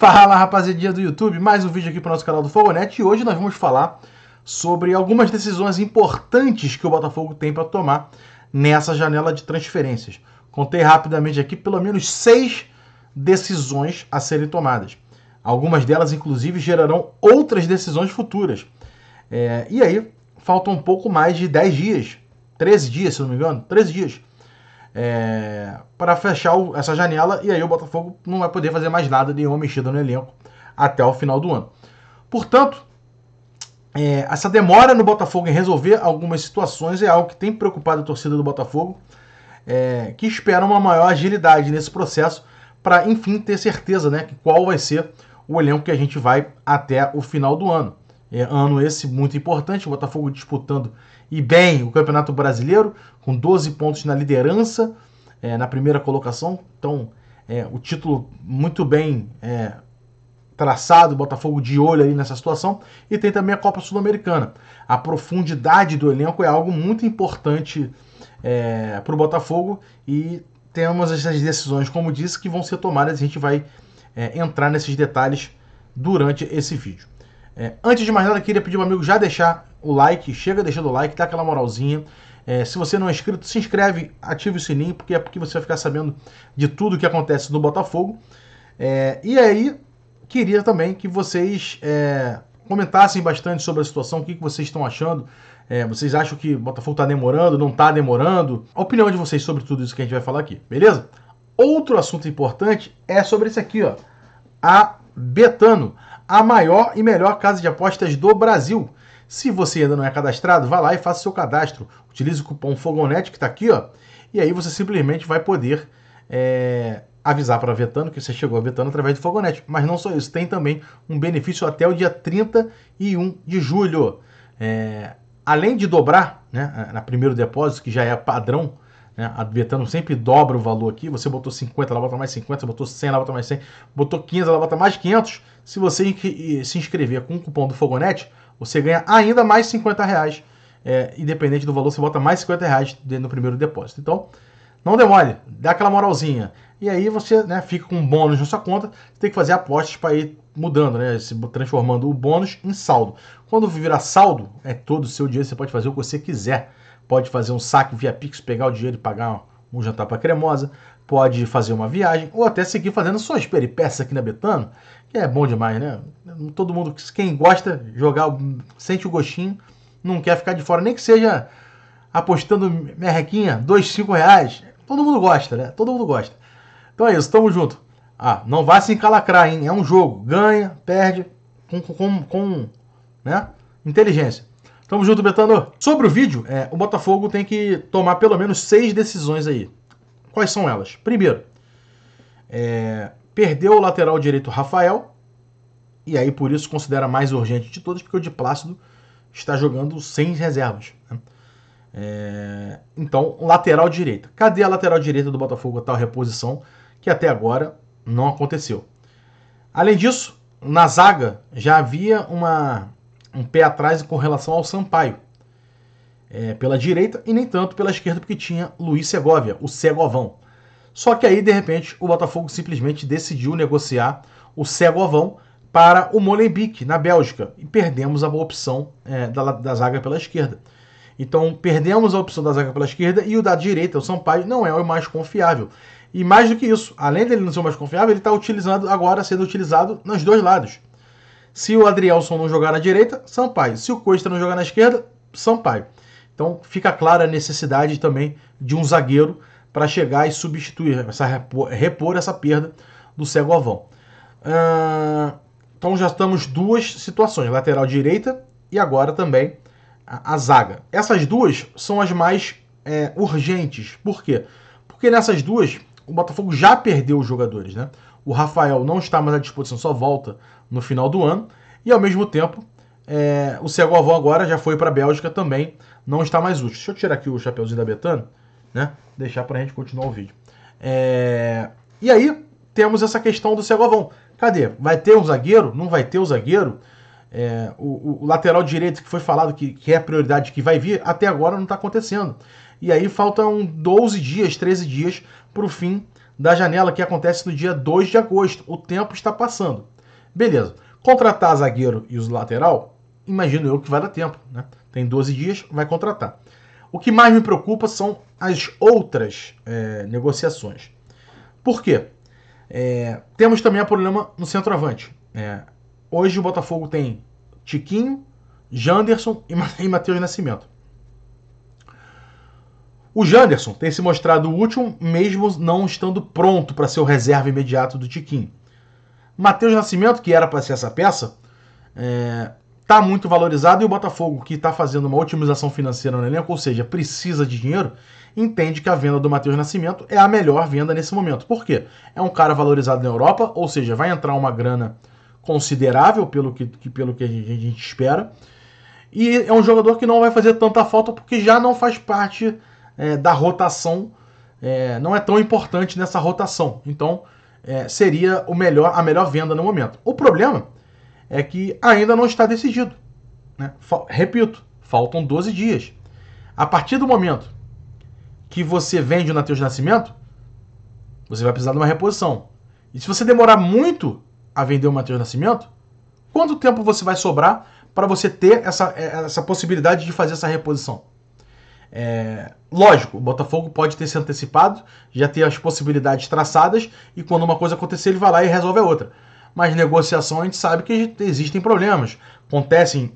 Fala, rapaziadinha do YouTube, mais um vídeo aqui para o nosso canal do Fogonete e hoje nós vamos falar sobre algumas decisões importantes que o Botafogo tem para tomar nessa janela de transferências. Contei rapidamente aqui pelo menos 6 decisões a serem tomadas. Algumas delas, inclusive, gerarão outras decisões futuras. E aí, faltam um pouco mais de 10 dias, 13 dias, se não me engano, 13 dias. Para fechar essa janela, e aí o Botafogo não vai poder fazer mais nada, nenhuma mexida no elenco até o final do ano. Portanto, essa demora no Botafogo em resolver algumas situações é algo que tem preocupado a torcida do Botafogo, que espera uma maior agilidade nesse processo para, enfim, ter certeza, né, que qual vai ser o elenco que a gente vai até o final do ano. Ano esse muito importante, o Botafogo disputando e bem o Campeonato Brasileiro, com 12 pontos na liderança, na primeira colocação. Então, o título muito bem traçado, o Botafogo de olho aí nessa situação. E tem também a Copa Sul-Americana. A profundidade do elenco é algo muito importante para o Botafogo e temos essas decisões, como disse, que vão ser tomadas. A gente vai entrar nesses detalhes durante esse vídeo. Antes de mais nada, queria pedir ao amigo já deixar o like, chega deixando o like, dá aquela moralzinha. Se você não é inscrito, se inscreve, ative o sininho, porque você vai ficar sabendo de tudo que acontece no Botafogo. E aí, queria também que vocês comentassem bastante sobre a situação, o que vocês estão achando. Vocês acham que o Botafogo está demorando, não está demorando? A opinião de vocês sobre tudo isso que a gente vai falar aqui, beleza? Outro assunto importante é sobre esse aqui, ó, a Betano, a maior e melhor casa de apostas do Brasil. Se você ainda não é cadastrado, vá lá e faça seu cadastro. Utilize o cupom FOGONET que está aqui, ó, e aí você simplesmente vai poder avisar para a Betano que você chegou a Betano através do Fogonete. Mas não só isso, tem também um benefício até o dia 31 de julho. Além de dobrar, né, na primeiro depósito, que já é padrão, né, a Betano sempre dobra o valor aqui. Você botou 50, ela bota mais 50, você botou 100, ela bota mais 100, botou 500, ela bota mais 500. Se você se inscrever com o cupom do Fogonete, você ganha ainda mais 50 reais. Independente do valor, você bota mais 50 reais no primeiro depósito. Então, não demore, dá aquela moralzinha. E aí você, né, fica com um bônus na sua conta. Você tem que fazer apostas para ir mudando, né, transformando o bônus em saldo. Quando virar saldo, é todo o seu dinheiro, você pode fazer o que você quiser. Pode fazer um saque via Pix, pegar o dinheiro e pagar um jantar para Cremosa. Pode fazer uma viagem, ou até seguir fazendo suas peripécias aqui na Betano, que é bom demais, né? Todo mundo, quem gosta de jogar, sente o gostinho, não quer ficar de fora, nem que seja apostando merrequinha, 2, 5 reais. Todo mundo gosta, né? Todo mundo gosta. Então é isso, tamo junto. Não vai se encalacrar, hein? É um jogo. Ganha, perde, com né, inteligência. Tamo junto, Betano. Sobre o vídeo, o Botafogo tem que tomar pelo menos 6 decisões aí. Quais são elas? Primeiro, perdeu o lateral direito Rafael, e aí por isso considera mais urgente de todos, porque o Di Plácido está jogando sem reservas, né? Então, lateral direita. Cadê a lateral direita do Botafogo, a tal reposição, que até agora não aconteceu? Além disso, na zaga já havia um pé atrás com relação ao Sampaio, pela direita e nem tanto pela esquerda, porque tinha Luiz Segovia, o Segovão. Só que aí, de repente, o Botafogo simplesmente decidiu negociar o Segovão para o Molenbeek, na Bélgica, e perdemos a opção da zaga pela esquerda. Então, perdemos a opção da zaga pela esquerda e o da direita, o Sampaio, não é o mais confiável. E mais do que isso, além dele não ser o mais confiável, ele está sendo utilizado nos dois lados. Se o Adrielson não jogar na direita, Sampaio. Se o Costa não jogar na esquerda, Sampaio. Então, fica clara a necessidade também de um zagueiro para chegar e substituir, repor essa perda do Segovão. Então, já estamos 2 situações, lateral direita e agora também a zaga. Essas 2 são as mais urgentes. Por quê? Porque nessas 2, o Botafogo já perdeu os jogadores, né? O Rafael não está mais à disposição, só volta no final do ano. E ao mesmo tempo, o Segovão agora já foi para a Bélgica também, não está mais útil. Deixa eu tirar aqui o chapeuzinho da Betano, né? Deixar para a gente continuar o vídeo. E aí, temos essa questão do Segovão. Cadê? Vai ter um zagueiro? Não vai ter o zagueiro? O lateral direito que foi falado que é a prioridade que vai vir, até agora não está acontecendo. E aí faltam 12 dias, 13 dias para o fim da janela, que acontece no dia 2 de agosto. O tempo está passando. Beleza. Contratar zagueiro e os lateral, imagino eu que vai dar tempo, né? Tem 12 dias, vai contratar. O que mais me preocupa são as outras negociações. Por quê? Temos também o problema no centroavante. Hoje o Botafogo tem Tiquinho, Janderson e Matheus Nascimento. O Janderson tem se mostrado útil, mesmo não estando pronto para ser o reserva imediato do Tiquinho. Matheus Nascimento, que era para ser essa peça, está muito valorizado, e o Botafogo, que está fazendo uma otimização financeira no elenco, ou seja, precisa de dinheiro, entende que a venda do Matheus Nascimento é a melhor venda nesse momento. Por quê? É um cara valorizado na Europa, ou seja, vai entrar uma grana considerável pelo que a gente espera, e é um jogador que não vai fazer tanta falta porque já não faz parte da rotação, não é tão importante nessa rotação. Então, seria a melhor venda no momento. O problema é que ainda não está decidido, né? Repito, faltam 12 dias. A partir do momento que você vende o Matheus Nascimento, você vai precisar de uma reposição. E se você demorar muito a vender o Matheus Nascimento, quanto tempo você vai sobrar para você ter essa possibilidade de fazer essa reposição? Lógico, o Botafogo pode ter se antecipado, já ter as possibilidades traçadas, e quando uma coisa acontecer ele vai lá e resolve a outra. Mas negociação a gente sabe que existem problemas. Acontecem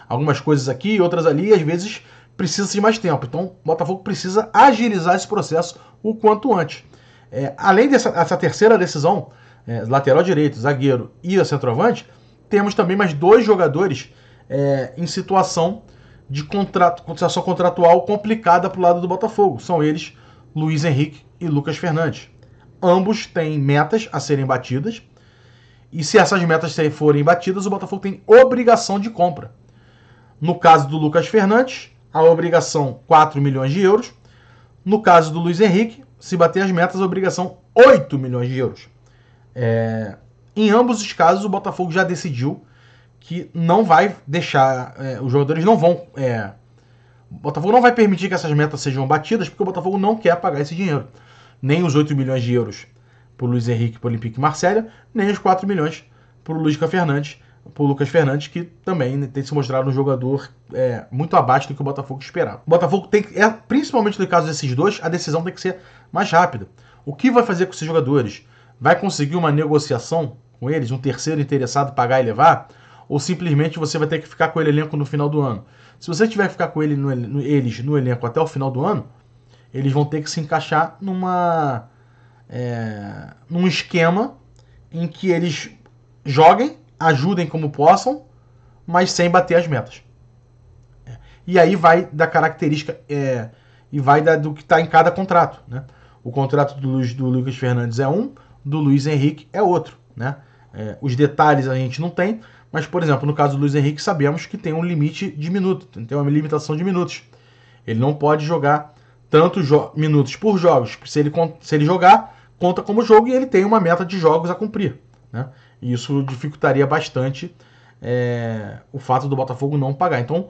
algumas coisas aqui e outras ali, e às vezes precisa de mais tempo. Então o Botafogo precisa agilizar esse processo o quanto antes. Além dessa terceira decisão, lateral direito, zagueiro e a centroavante, temos também mais 2 jogadores em situação de situação contratual complicada para o lado do Botafogo. São eles Luiz Henrique e Lucas Fernandes. Ambos têm metas a serem batidas, e se essas metas forem batidas, o Botafogo tem obrigação de compra. No caso do Lucas Fernandes, a obrigação 4 milhões de euros. No caso do Luiz Henrique, se bater as metas, a obrigação 8 milhões de euros. Em ambos os casos, o Botafogo já decidiu que não vai deixar, os jogadores não vão, o Botafogo não vai permitir que essas metas sejam batidas, porque o Botafogo não quer pagar esse dinheiro. Nem os 8 milhões de euros para o Luiz Henrique, para o Olympique Marselha, nem os 4 milhões para o Lucas Fernandes, que também tem se mostrado um jogador muito abaixo do que o Botafogo esperava. O Botafogo tem que, principalmente no caso desses dois, a decisão tem que ser mais rápida. O que vai fazer com esses jogadores? Vai conseguir uma negociação com eles, um terceiro interessado pagar e levar? Ou simplesmente você vai ter que ficar com o elenco no final do ano? Se você tiver que ficar com eles no elenco até o final do ano, eles vão ter que se encaixar num esquema em que eles joguem, ajudem como possam, mas sem bater as metas. E aí vai da característica e vai do que está em cada contrato, né? O contrato do Lucas Fernandes é um, do Luiz Henrique é outro, né? Os detalhes a gente não tem, mas, por exemplo, no caso do Luiz Henrique, sabemos que tem um limite de minutos, tem uma limitação de minutos. Ele não pode jogar tantos minutos por jogos. Se ele jogar, conta como jogo, e ele tem uma meta de jogos a cumprir, né? E isso dificultaria bastante o fato do Botafogo não pagar. Então,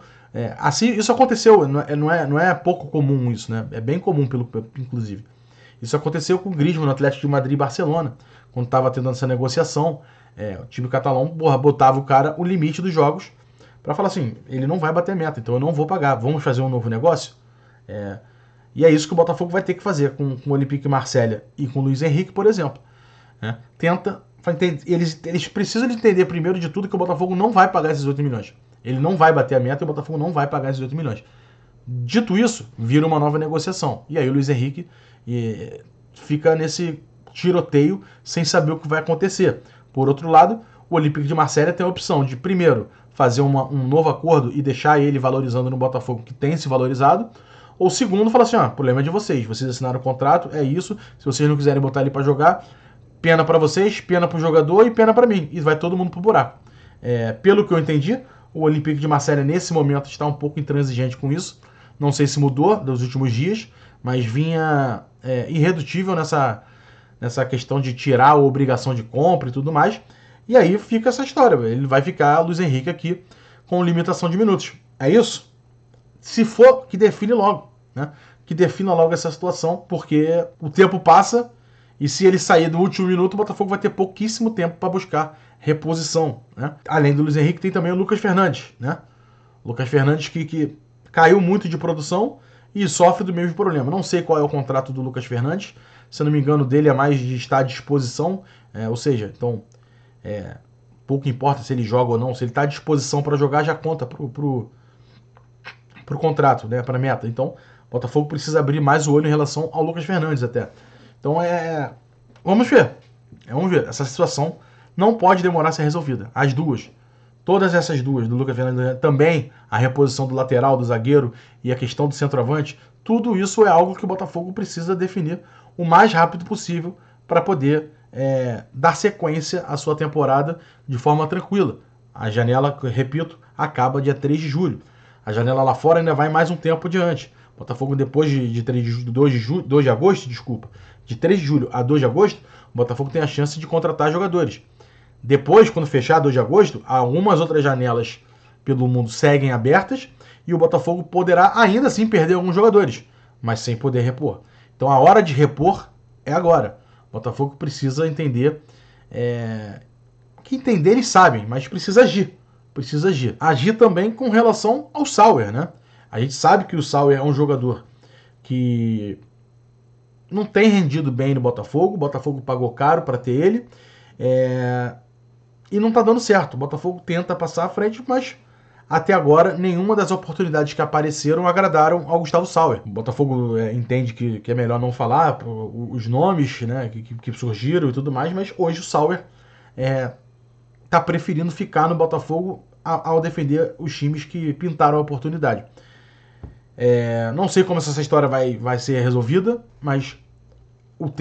assim, isso aconteceu, não é pouco comum isso, né? É bem comum, inclusive. Isso aconteceu com o Griezmann no Atlético de Madrid e Barcelona, quando estava tendo essa negociação. O time catalão botava o limite dos jogos para falar assim, ele não vai bater a meta, então eu não vou pagar, vamos fazer um novo negócio? E é isso que o Botafogo vai ter que fazer com o Olympique Marselha e com o Luiz Henrique, por exemplo. Eles precisam de entender, primeiro de tudo, que o Botafogo não vai pagar esses 8 milhões. Ele não vai bater a meta e o Botafogo não vai pagar esses 8 milhões. Dito isso, vira uma nova negociação. E aí o Luiz Henrique fica nesse tiroteio sem saber o que vai acontecer. Por outro lado, o Olympique de Marselha tem a opção de, primeiro, fazer um novo acordo e deixar ele valorizando no Botafogo, que tem se valorizado. Ou segundo, falar assim, problema é de vocês assinaram o contrato, é isso, se vocês não quiserem botar ele para jogar, pena para vocês, pena para o jogador e pena para mim, e vai todo mundo pro buraco. Pelo que eu entendi, o Olympique de Marselha nesse momento está um pouco intransigente com isso, não sei se mudou dos últimos dias, mas vinha irredutível nessa questão de tirar a obrigação de compra e tudo mais, e aí fica essa história, ele vai ficar, Luiz Henrique aqui, com limitação de minutos. É isso? Se for, que define logo, né? Que defina logo essa situação, porque o tempo passa E se ele sair no último minuto, o Botafogo vai ter pouquíssimo tempo para buscar reposição, né? Além do Luiz Henrique, tem também o Lucas Fernandes, né? Lucas Fernandes que caiu muito de produção e sofre do mesmo problema. Não sei qual é o contrato do Lucas Fernandes. Se eu não me engano, dele é mais de estar à disposição. Ou seja, então pouco importa se ele joga ou não. Se ele está à disposição para jogar, já conta pro contrato, né? Para meta. Então, o Botafogo precisa abrir mais o olho em relação ao Lucas Fernandes até. Então vamos ver. Vamos ver. Essa situação não pode demorar a ser resolvida. As duas. Todas essas duas, do Lucas Fernandes, também a reposição do lateral, do zagueiro e a questão do centroavante, tudo isso é algo que o Botafogo precisa definir o mais rápido possível para poder dar sequência à sua temporada de forma tranquila. A janela, repito, acaba dia 3 de julho. A janela lá fora ainda vai mais um tempo adiante. O Botafogo, depois de 2 de agosto, de 3 de julho a 2 de agosto, o Botafogo tem a chance de contratar jogadores. Depois, quando fechar 2 de agosto, algumas outras janelas pelo mundo seguem abertas e o Botafogo poderá ainda assim perder alguns jogadores, mas sem poder repor. Então a hora de repor é agora. O Botafogo precisa entender, que entender eles sabem, mas precisa agir. Precisa agir. Agir também com relação ao Sauer, né? A gente sabe que o Sauer é um jogador que não tem rendido bem no Botafogo. O Botafogo pagou caro para ter ele. E não está dando certo. O Botafogo tenta passar à frente, mas até agora nenhuma das oportunidades que apareceram agradaram ao Gustavo Sauer. O Botafogo entende que é melhor não falar os nomes, né, que surgiram e tudo mais, mas hoje o Sauer está preferindo ficar no Botafogo ao defender os times que pintaram a oportunidade. Não sei como essa história vai ser resolvida, mas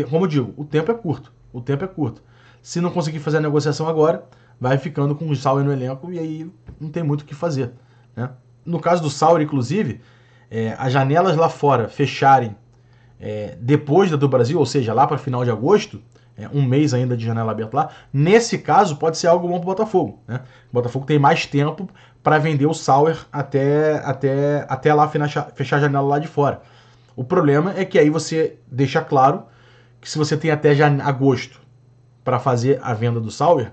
como eu digo, o tempo é curto. O tempo é curto. Se não conseguir fazer a negociação agora, vai ficando com o Sauer no elenco e aí não tem muito o que fazer, né? No caso do Sauer, inclusive, as janelas lá fora fecharem depois da do Brasil, ou seja, lá para final de agosto, um mês ainda de janela aberta lá, nesse caso pode ser algo bom para o Botafogo, né? O Botafogo tem mais tempo para vender o Sauer até lá fechar a janela lá de fora. O problema é que aí você deixa claro que se você tem até agosto para fazer a venda do Sauer,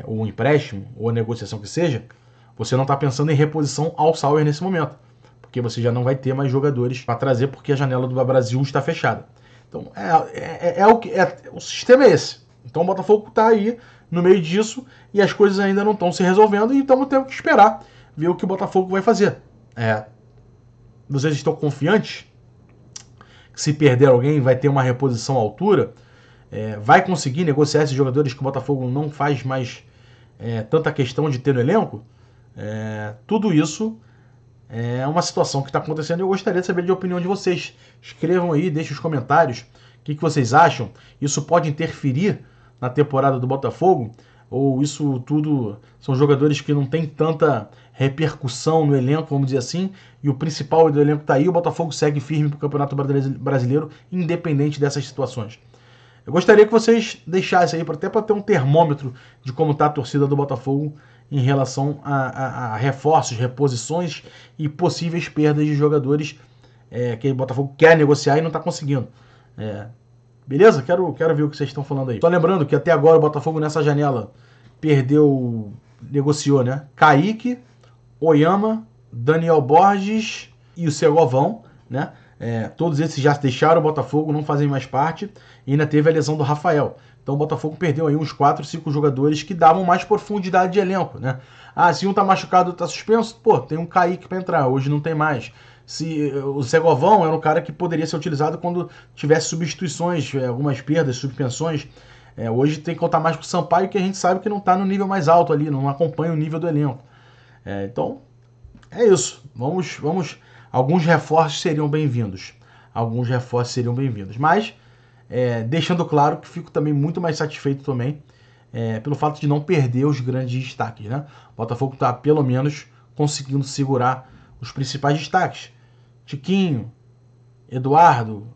ou um empréstimo, ou a negociação que seja, você não está pensando em reposição ao Sauer nesse momento, porque você já não vai ter mais jogadores para trazer, porque a janela do Brasil está fechada. Então, o sistema é esse. Então o Botafogo está aí no meio disso e as coisas ainda não estão se resolvendo, e então temos que esperar ver o que o Botafogo vai fazer. Vocês estão confiantes que se perder alguém vai ter uma reposição à altura? Vai conseguir negociar esses jogadores que o Botafogo não faz mais tanta questão de ter no elenco? Tudo isso é uma situação que está acontecendo e eu gostaria de saber a opinião de vocês. Escrevam aí, deixem os comentários. O que vocês acham? Isso pode interferir na temporada do Botafogo? Ou isso tudo são jogadores que não têm tanta repercussão no elenco, vamos dizer assim, e o principal do elenco está aí, o Botafogo segue firme para o Campeonato Brasileiro, independente dessas situações. Eu gostaria que vocês deixassem aí, até para ter um termômetro de como está a torcida do Botafogo em relação a reforços, reposições e possíveis perdas de jogadores que o Botafogo quer negociar e não está conseguindo. Beleza? Quero ver o que vocês estão falando aí. Só lembrando que até agora o Botafogo nessa janela negociou, né? Kaique, Oyama, Daniel Borges e o Segovão, né? Todos esses já deixaram o Botafogo, não fazem mais parte, e ainda teve a lesão do Rafael. Então o Botafogo perdeu aí uns 4, 5 jogadores que davam mais profundidade de elenco, né? Se um tá machucado, tá suspenso, tem um Kaique para entrar, hoje não tem mais. O Segovão era um cara que poderia ser utilizado quando tivesse substituições, algumas perdas, suspensões. Hoje tem que contar mais com o Sampaio, que a gente sabe que não tá no nível mais alto ali, não acompanha o nível do elenco. Então, é isso. Vamos. Alguns reforços seriam bem-vindos. Mas, deixando claro que fico também muito mais satisfeito também pelo fato de não perder os grandes destaques, né? O Botafogo está, pelo menos, conseguindo segurar os principais destaques. Tiquinho, Eduardo,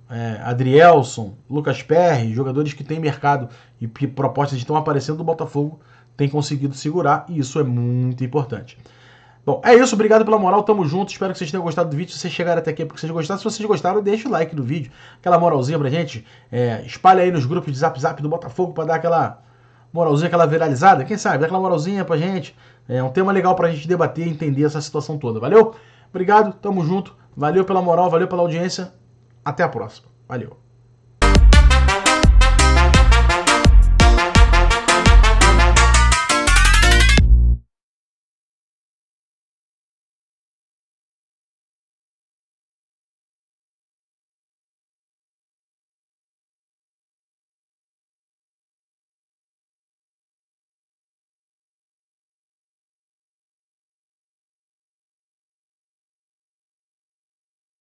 Adrielson, Lucas Perry, jogadores que têm mercado e propostas estão aparecendo do Botafogo, tem conseguido segurar, e isso é muito importante. Bom, é isso, obrigado pela moral, tamo junto, espero que vocês tenham gostado do vídeo, se vocês chegaram até aqui é porque vocês gostaram, se vocês gostaram, deixa o like no vídeo, aquela moralzinha pra gente, espalha aí nos grupos de Zap do Botafogo pra dar aquela moralzinha, aquela viralizada, quem sabe, dá aquela moralzinha pra gente, é um tema legal pra gente debater e entender essa situação toda, valeu? Obrigado, tamo junto, valeu pela moral, valeu pela audiência, até a próxima, valeu.